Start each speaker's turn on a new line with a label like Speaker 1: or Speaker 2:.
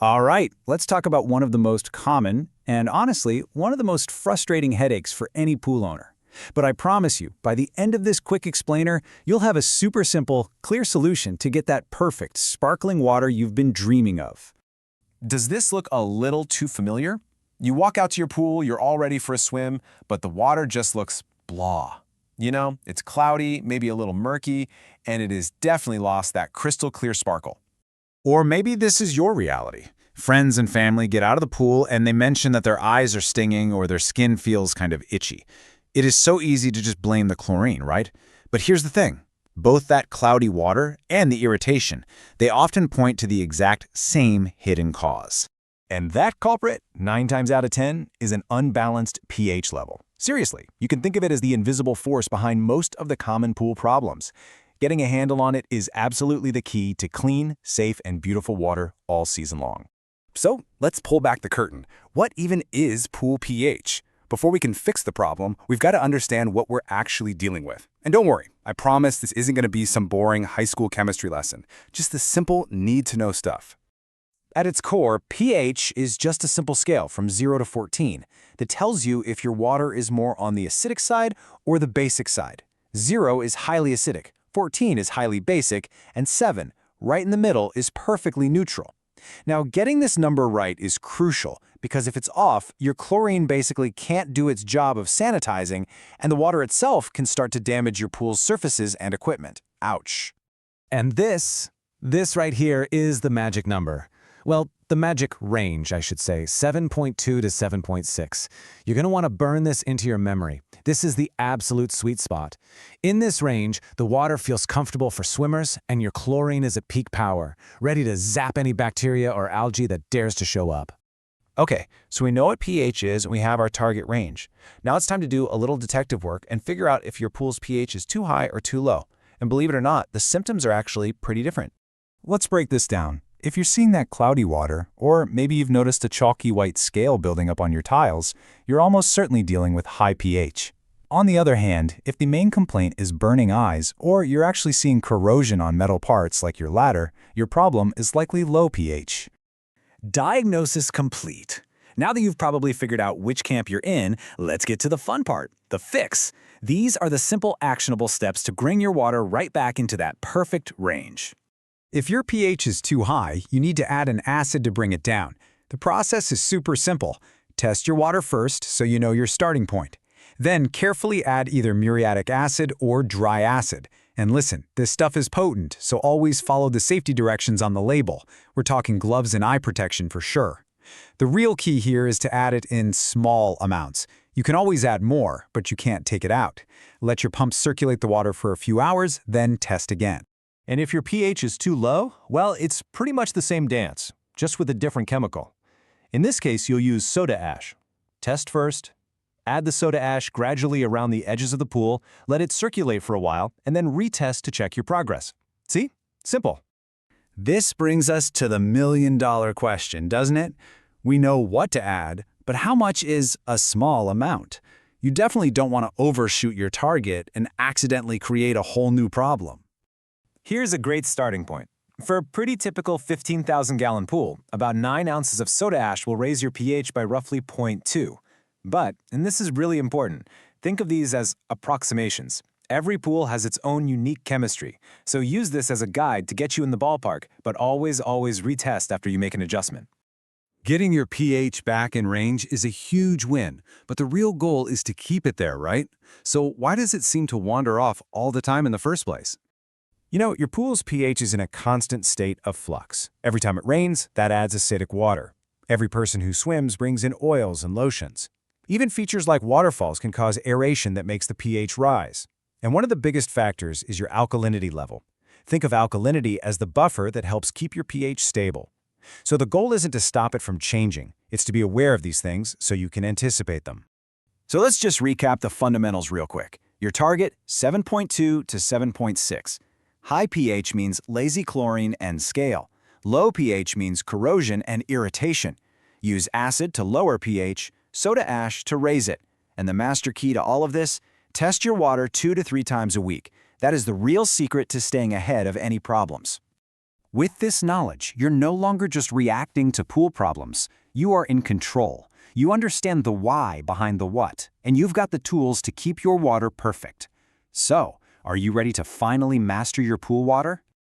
Speaker 1: All right, let's talk about one of the most common and honestly, one of the most frustrating headaches for any pool owner. But I promise you, by the end of this quick explainer, you'll have a super simple, clear solution to get that perfect, sparkling water you've been dreaming of.
Speaker 2: Does this look a little too familiar? You walk out to your pool, you're all ready for a swim, but the water just looks blah. You know, it's cloudy, maybe a little murky, and it has definitely lost that crystal clear sparkle.
Speaker 1: Or maybe this is your reality. Friends and family get out of the pool and they mention that their eyes are stinging or their skin feels kind of itchy. It is so easy to just blame the chlorine, right? But here's the thing. Both that cloudy water and the irritation, they often point to the exact same hidden cause.
Speaker 2: And that culprit, 9 times out of 10, is an unbalanced pH level. Seriously, you can think of it as the invisible force behind most of the common pool problems. Getting a handle on it is absolutely the key to clean, safe, and beautiful water all season long. So let's pull back the curtain. What even is pool pH? Before we can fix the problem, we've got to understand what we're actually dealing with. And don't worry, I promise this isn't going to be some boring high school chemistry lesson, just the simple need-to-know stuff. At its core, pH is just a simple scale from 0 to 14 that tells you if your water is more on the acidic side or the basic side. 0 is highly acidic, 14 is highly basic, and 7, right in the middle, is perfectly neutral. Now, getting this number right is crucial because if it's off, your chlorine basically can't do its job of sanitizing, and the water itself can start to damage your pool's surfaces and equipment. Ouch.
Speaker 3: And this right here is the magic number. Well, the magic range, I should say, 7.2 to 7.6. You're going to want to burn this into your memory. This is the absolute sweet spot. In this range, the water feels comfortable for swimmers, and your chlorine is at peak power, ready to zap any bacteria or algae that dares to show up.
Speaker 2: Okay, so we know what pH is and we have our target range. Now it's time to do a little detective work and figure out if your pool's pH is too high or too low. And believe it or not, the symptoms are actually pretty different.
Speaker 1: Let's break this down. If you're seeing that cloudy water, or maybe you've noticed a chalky white scale building up on your tiles, you're almost certainly dealing with high pH. On the other hand, if the main complaint is burning eyes, or you're actually seeing corrosion on metal parts like your ladder, your problem is likely low pH.
Speaker 3: Diagnosis complete. Now that you've probably figured out which camp you're in, let's get to the fun part, the fix. These are the simple, actionable steps to bring your water right back into that perfect range.
Speaker 1: If your pH is too high, you need to add an acid to bring it down. The process is super simple. Test your water first so you know your starting point. Then carefully add either muriatic acid or dry acid. And listen, this stuff is potent, so always follow the safety directions on the label. We're talking gloves and eye protection for sure. The real key here is to add it in small amounts. You can always add more, but you can't take it out. Let your pump circulate the water for a few hours, then test again.
Speaker 2: And if your pH is too low, well, it's pretty much the same dance, just with a different chemical. In this case, you'll use soda ash. Test first, add the soda ash gradually around the edges of the pool, let it circulate for a while, and then retest to check your progress. See? Simple.
Speaker 1: This brings us to the million-dollar question, doesn't it? We know what to add, but how much is a small amount? You definitely don't want to overshoot your target and accidentally create a whole new problem.
Speaker 3: Here's a great starting point. For a pretty typical 15,000-gallon pool, about 9 ounces of soda ash will raise your pH by roughly 0.2. But, and this is really important, think of these as approximations. Every pool has its own unique chemistry, so use this as a guide to get you in the ballpark, but always retest after you make an adjustment.
Speaker 1: Getting your pH back in range is a huge win, but the real goal is to keep it there, right? So why does it seem to wander off all the time in the first place?
Speaker 2: You know, your pool's pH is in a constant state of flux. Every time it rains, that adds acidic water. Every person who swims brings in oils and lotions. Even features like waterfalls can cause aeration that makes the pH rise. And one of the biggest factors is your alkalinity level. Think of alkalinity as the buffer that helps keep your pH stable. So the goal isn't to stop it from changing, it's to be aware of these things so you can anticipate them. So let's just recap the fundamentals real quick. Your target, 7.2 to 7.6. High pH means lazy chlorine and scale. Low pH means corrosion and irritation. Use acid to lower pH, soda ash to raise it. And the master key to all of this? Test your water 2 to 3 times a week. That is the real secret to staying ahead of any problems.
Speaker 1: With this knowledge, you're no longer just reacting to pool problems. You are in control. You understand the why behind the what, and you've got the tools to keep your water perfect. So, are you ready to finally master your pool water?